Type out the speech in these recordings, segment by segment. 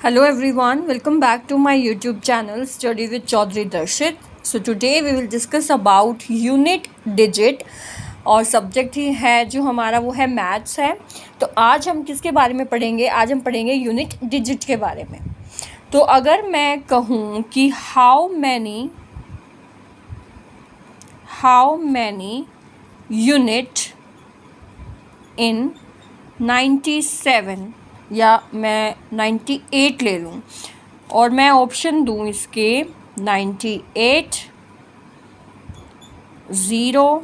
Hello everyone, welcome back to my YouTube channel Study with Chaudhary Darshit. So today we will discuss about unit digit और subject ही है जो हमारा वो है maths है। तो आज हम किसके बारे में पढ़ेंगे? आज हम पढ़ेंगे यूनिट डिजिट के बारे में। तो अगर मैं कहूँ कि हाउ मैनी यूनिट इन 97 या मैं 98 ले लूँ और मैं ऑप्शन दूँ इसके 98, 0,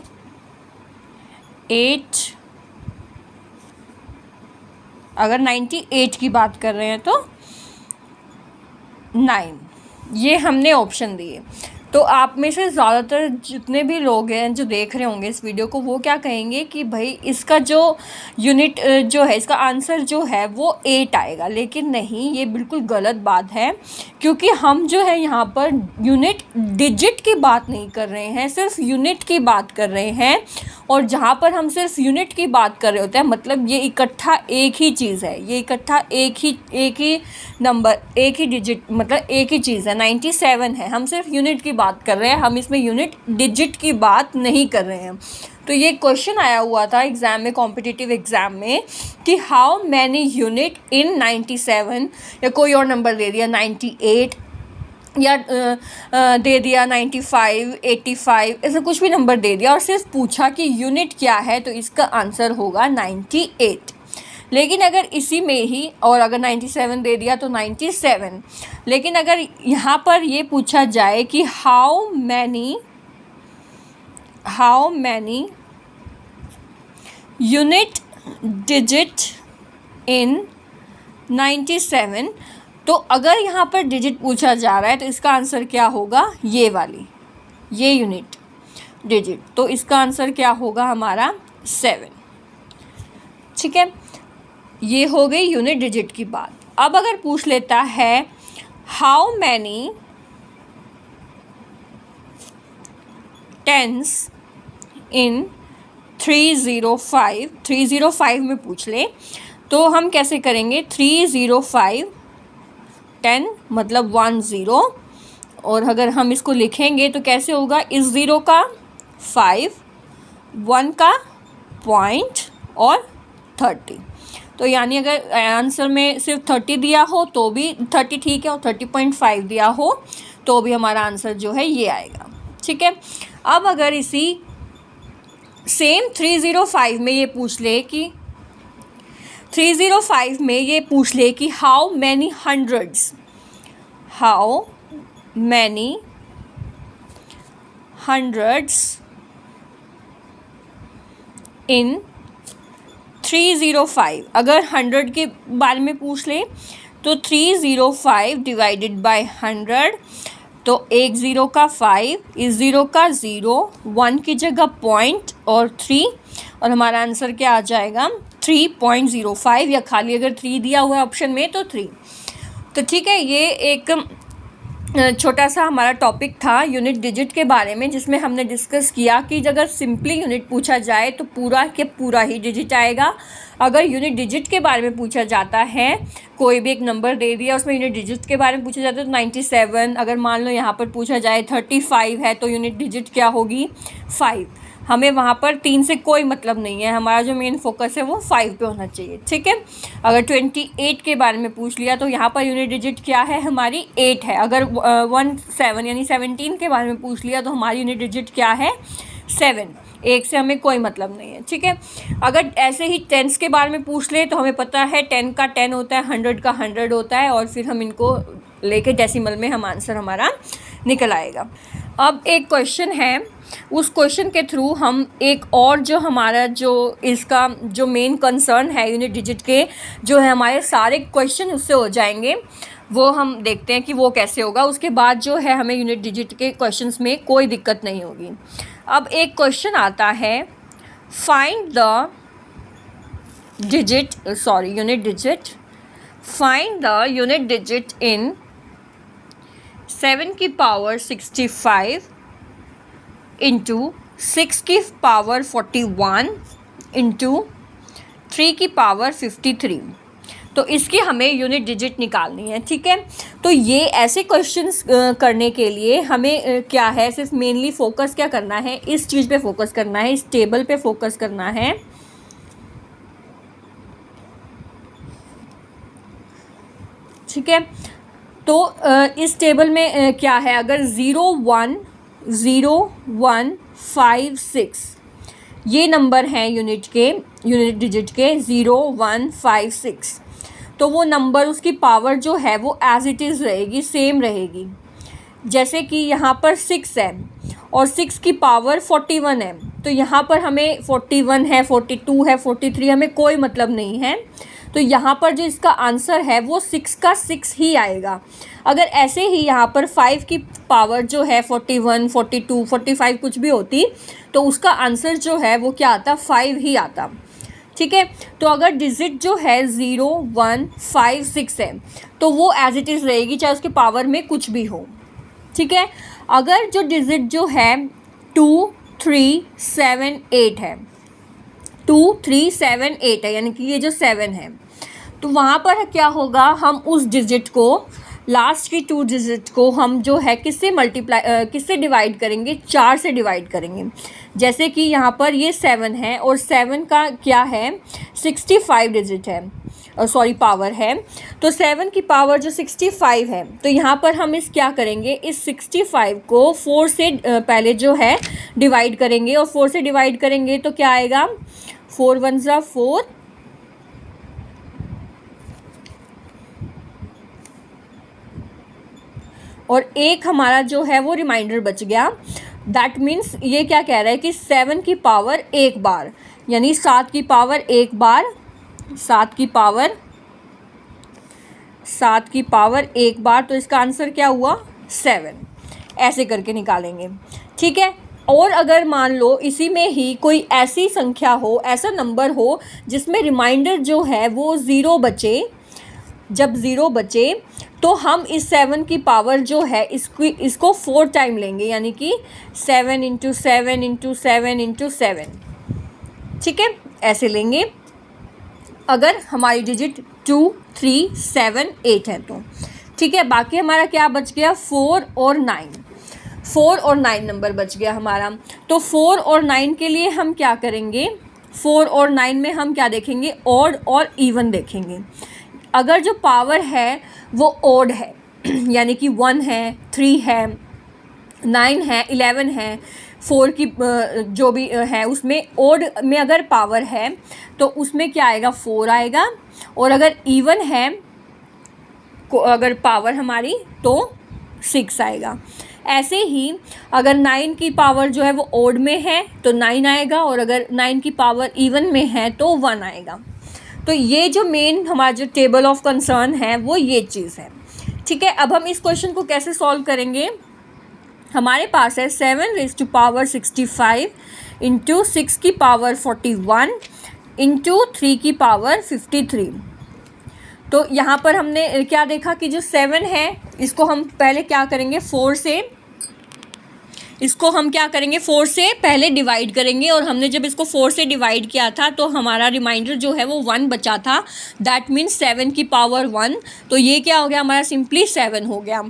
8। अगर 98 की बात कर रहे हैं तो 9, ये हमने ऑप्शन दिए। तो आप में से ज़्यादातर जितने भी लोग हैं जो देख रहे होंगे इस वीडियो को, वो क्या कहेंगे कि भाई इसका जो यूनिट जो है, इसका आंसर जो है वो 8 आएगा। लेकिन नहीं, ये बिल्कुल गलत बात है, क्योंकि हम जो है यहाँ पर यूनिट डिजिट की बात नहीं कर रहे हैं, सिर्फ यूनिट की बात कर रहे हैं। और जहाँ पर हम सिर्फ यूनिट की बात कर रहे होते हैं, मतलब ये इकट्ठा एक ही चीज़ है, ये इकट्ठा एक ही नंबर, एक ही डिजिट, मतलब एक ही चीज़ है। 97 है, हम सिर्फ यूनिट की बात कर रहे हैं, हम इसमें यूनिट डिजिट की बात नहीं कर रहे हैं। तो ये क्वेश्चन आया हुआ था एग्ज़ाम में, कॉम्पिटिटिव एग्ज़ाम में, कि हाउ मैनी यूनिट इन 97, या कोई और नंबर दे दिया 98 या दे दिया 95, 85, ऐसा कुछ भी नंबर दे दिया और सिर्फ पूछा कि यूनिट क्या है, तो इसका आंसर होगा 98। लेकिन अगर इसी में ही, और अगर 97 दे दिया तो 97। लेकिन अगर यहाँ पर ये पूछा जाए कि how many unit digit in 97, तो अगर यहाँ पर डिजिट पूछा जा रहा है तो इसका आंसर क्या होगा? ये यूनिट डिजिट, तो इसका आंसर क्या होगा हमारा? 7। ठीक है, ये हो गई यूनिट डिजिट की बात। अब अगर पूछ लेता है हाउ मैनी टेंस इन 305 में पूछ ले, तो हम कैसे करेंगे? 305 10 मतलब 10, और अगर हम इसको लिखेंगे तो कैसे होगा? इस 0 का 5, 1 का पॉइंट और 30। तो यानी अगर आंसर में सिर्फ 30 दिया हो तो भी 30 ठीक है, और 30.5 दिया हो तो भी हमारा आंसर जो है ये आएगा। ठीक है, अब अगर इसी सेम 305 में ये पूछ ले कि 305 में ये पूछ ले कि हाउ मैनी हंड्रेड्स इन 305, अगर 100 के बारे में पूछ ले तो 305 डिवाइडेड बाय 100, तो एक 0 का 5, इस 0 का 0, 1 की जगह पॉइंट और 3, और हमारा आंसर क्या आ जाएगा? 3.05, या खाली अगर 3 दिया हुआ है ऑप्शन में तो 3। तो ठीक है, ये एक छोटा सा हमारा टॉपिक था यूनिट डिजिट के बारे में, जिसमें हमने डिस्कस किया कि अगर सिंपली यूनिट पूछा जाए तो पूरा के पूरा ही डिजिट आएगा। अगर यूनिट डिजिट के बारे में पूछा जाता है, कोई भी एक नंबर दे दिया, उसमें यूनिट डिजिट के बारे में पूछा जाता है तो 97। अगर मान लो यहाँ पर पूछा जाए 35 है तो यूनिट डिजिट क्या होगी? 5। हमें वहाँ पर 3 से कोई मतलब नहीं है, हमारा जो मेन फोकस है वो 5 पे होना चाहिए। ठीक है, अगर 28 के बारे में पूछ लिया तो यहाँ पर यूनिट डिजिट क्या है? हमारी 8 है। अगर 17 यानी 17 के बारे में पूछ लिया तो हमारी यूनिट डिजिट क्या है? 7। एक से हमें कोई मतलब नहीं है। ठीक है, अगर ऐसे ही टेंस के बारे में पूछ ले तो हमें पता है 10 का 10 होता है, 100 का 100 होता है, और फिर हम इनको लेके डेसिमल में हम आंसर हमारा निकल आएगा। अब एक क्वेश्चन है, उस क्वेश्चन के थ्रू हम एक और जो हमारा जो इसका जो मेन कंसर्न है यूनिट डिजिट के, जो है हमारे सारे क्वेश्चन उससे हो जाएंगे, वो हम देखते हैं कि वो कैसे होगा। उसके बाद जो है हमें यूनिट डिजिट के क्वेश्चंस में कोई दिक्कत नहीं होगी। अब एक क्वेश्चन आता है, find the unit digit in 7 की पावर 65 इंटू 6 की पावर 41 इंटू 3 की पावर 53। तो इसकी हमें यूनिट डिजिट निकालनी है, ठीक है। तो ये ऐसे क्वेश्चंस करने के लिए हमें क्या है, सिर्फ मेनली फोकस क्या करना है, इस चीज़ पे फोकस करना है, इस टेबल पे फोकस करना है। ठीक है, तो इस टेबल में क्या है, अगर 0 1 0 1 5 6 ये नंबर हैं यूनिट डिजिट के 0 1 5 6, तो वो नंबर उसकी पावर जो है वो एज इट इज़ रहेगी, सेम रहेगी। जैसे कि यहाँ पर 6 है और 6 की पावर 41 है, तो यहाँ पर हमें 41 है, 42 है, 43, हमें कोई मतलब नहीं है। तो यहाँ पर जो इसका आंसर है वो 6 का 6 ही आएगा। अगर ऐसे ही यहाँ पर 5 की पावर जो है 41, 42, 45 कुछ भी होती, तो उसका आंसर जो है वो क्या आता, 5 ही आता। ठीक है, तो अगर डिजिट जो है 0 1 5 6 है तो वो एज इट इज़ रहेगी, चाहे उसके पावर में कुछ भी हो। ठीक है, अगर जो डिजिट जो है 2 3 7 8 है, 2 3 7 8 है, यानी कि ये जो 7 है, तो वहाँ पर क्या होगा, हम उस डिजिट को, लास्ट की 2 डिजिट को हम जो है किससे डिवाइड करेंगे, 4 से डिवाइड करेंगे। जैसे कि यहाँ पर ये 7 है और 7 का क्या है, 65 डिजिट है, सॉरी पावर है, तो 7 की पावर जो 65 है, तो यहाँ पर हम इस क्या करेंगे, इस 65 को 4 से पहले जो है डिवाइड करेंगे, और 4 से डिवाइड करेंगे तो क्या आएगा, 4 1 ज़ा 4, और एक हमारा जो है वो रिमाइंडर बच गया। दैट मीन्स ये क्या कह रहा है कि 7 की पावर एक बार, यानी 7 की पावर एक बार, 7 की पावर एक बार, तो इसका आंसर क्या हुआ, 7। ऐसे करके निकालेंगे। ठीक है, और अगर मान लो इसी में ही कोई ऐसी संख्या हो, ऐसा नंबर हो जिसमें रिमाइंडर जो है वो 0 बचे, जब 0 बचे तो हम इस 7 की पावर जो है इसको 4 टाइम लेंगे, यानी कि 7 × 7 × 7 × 7। ठीक है, ऐसे लेंगे अगर हमारी डिजिट 2 3 7 8 है तो। ठीक है, बाकी हमारा क्या बच गया, 4 और 9 नंबर बच गया हमारा। तो 4 और 9 के लिए हम क्या करेंगे, 4 और 9 में हम क्या देखेंगे, ऑड और इवन देखेंगे। अगर जो पावर है वो ऑड है, यानी कि 1 है, 3 है, 9 है, 11 है, 4 की जो भी है उसमें ऑड में अगर पावर है तो उसमें क्या आएगा, 4 आएगा, और अगर इवन है अगर पावर हमारी तो 6 आएगा। ऐसे ही अगर 9 की पावर जो है वो ऑड में है तो 9 आएगा, और अगर 9 की पावर इवन में है तो 1 आएगा। तो ये जो मेन हमारा जो टेबल ऑफ कंसर्न है वो ये चीज़ है। ठीक है, अब हम इस क्वेश्चन को कैसे सॉल्व करेंगे, हमारे पास है 7⁻65 × 6 की पावर 41 × 3 की पावर 53। तो यहाँ पर हमने क्या देखा कि जो 7 है इसको हम पहले क्या करेंगे, 4 से पहले डिवाइड करेंगे, और हमने जब इसको 4 से डिवाइड किया था तो हमारा रिमाइंडर जो है वो 1 बचा था। दैट मीन्स 7 की पावर 1, तो ये क्या हो गया हमारा, सिंपली 7 हो गया।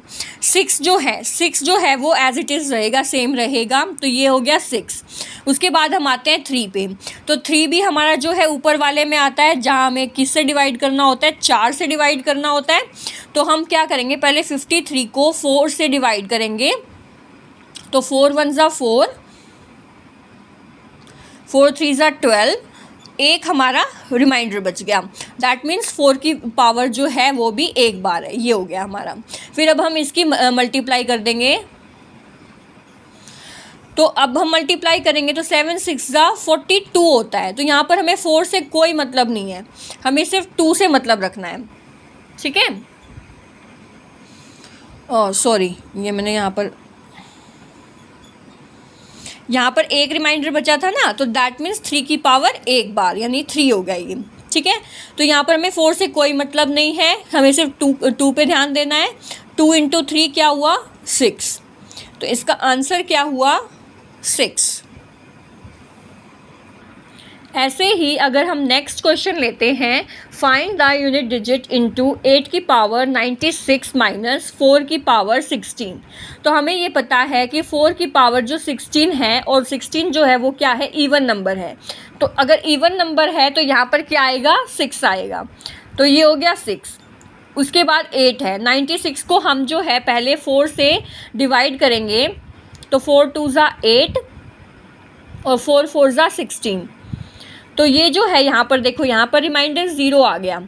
6 जो है वो एज इट इज़ रहेगा, सेम रहेगा, तो ये हो गया 6। उसके बाद हम आते हैं 3 पे, तो 3 भी हमारा जो है ऊपर वाले में आता है, जहाँ हमें किससे डिवाइड करना होता है, 4 से डिवाइड करना होता है। तो हम क्या करेंगे, पहले 53 को 4 से डिवाइड करेंगे, तो 4 1 ज़ा 4, 4 3 ज़ा 12, एक हमारा रिमाइंडर बच गया। दैट मीन्स 4 की पावर जो है वो भी एक बार है, ये हो गया हमारा। फिर अब हम इसकी मल्टीप्लाई कर देंगे, तो अब हम मल्टीप्लाई करेंगे तो 7 6 ज़ा 42 होता है। तो यहाँ पर हमें 4 से कोई मतलब नहीं है, हमें सिर्फ 2 से मतलब रखना है। ठीक है, सॉरी, ये मैंने यहाँ पर एक रिमाइंडर बचा था ना, तो दैट मीन्स 3 की पावर एक बार, यानी 3 हो गया ये। ठीक है, तो यहाँ पर हमें 4 से कोई मतलब नहीं है, हमें सिर्फ 2 पे ध्यान देना है। 2 × 3 क्या हुआ, 6, तो इसका आंसर क्या हुआ, 6। ऐसे ही अगर हम नेक्स्ट क्वेश्चन लेते हैं, find the unit digit into 8 की पावर 96 माइनस 4 की पावर 16। तो हमें ये पता है कि 4 की पावर जो 16 है और 16 जो है वो क्या है, इवन नंबर है। तो अगर इवन नंबर है तो यहाँ पर क्या आएगा, 6 आएगा। तो ये हो गया 6। उसके बाद 8 है, 96 को हम जो है पहले 4 से डिवाइड करेंगे, तो 4 2 ज़ा 8 और 4 4 ज़ा 16। तो ये जो है यहाँ पर देखो, यहाँ पर रिमाइंडर 0 आ गया,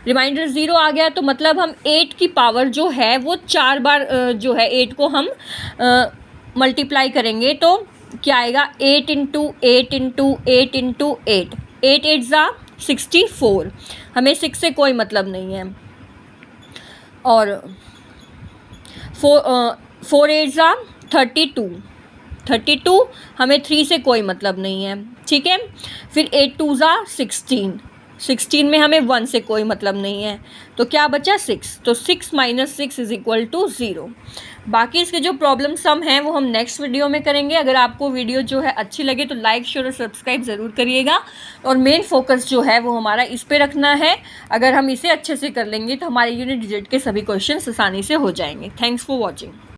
रिमाइंडर 0 आ गया। तो मतलब हम 8 की पावर जो है वो 4 बार जो है 8 को हम मल्टीप्लाई करेंगे, तो क्या आएगा, 8 इंटू 8 इंटू 8 इंटू 8, 8 8 ज़ा 64। हमें 6 से कोई मतलब नहीं है। और 4 8 ज़ा 32, 32 हमें 3 से कोई मतलब नहीं है, ठीक है। फिर 8 2 ज़ा 16, 16 में हमें 1 से कोई मतलब नहीं है, तो क्या बचा 6। तो 6 माइनस 6 इज इक्वल टू 0। बाकी इसके जो प्रॉब्लम सम हैं वो हम नेक्स्ट वीडियो में करेंगे। अगर आपको वीडियो जो है अच्छी लगे तो लाइक शेयर और सब्सक्राइब ज़रूर करिएगा। और मेन फोकस जो है वो हमारा इस पे रखना है। अगर हम इसे अच्छे से कर लेंगे तो हमारे यूनिट डिजिट के सभी क्वेश्चन आसानी से हो जाएंगे। Thanks for watching.